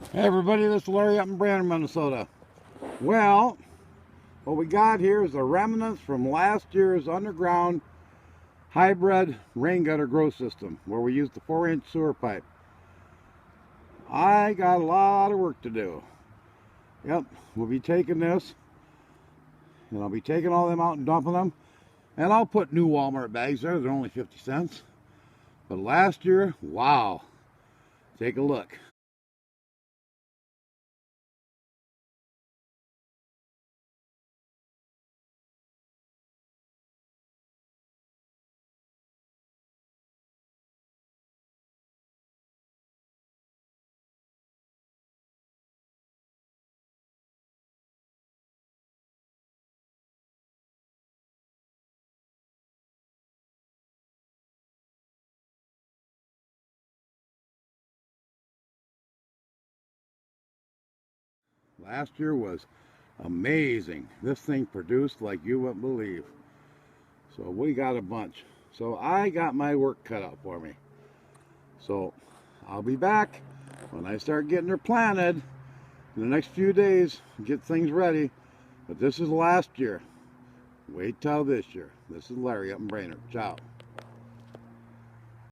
Hey everybody, this is Larry up in Brandon, Minnesota. Well, what we got here is the remnants from last year's underground hybrid rain gutter growth system where we used the 4-inch sewer pipe. I got a lot of work to do. Yep, we'll be taking this and I'll be taking all them out and dumping them, and I'll put new Walmart bags there. They're only 50 cents. But last year, wow, take a look. Last year was amazing. This thing produced like you wouldn't believe. So we got a bunch. So I got my work cut out for me. So I'll be back when I start getting her planted in the next few days, get things ready. But this is last year. Wait till this year. This is Larry up in Brainerd. Ciao.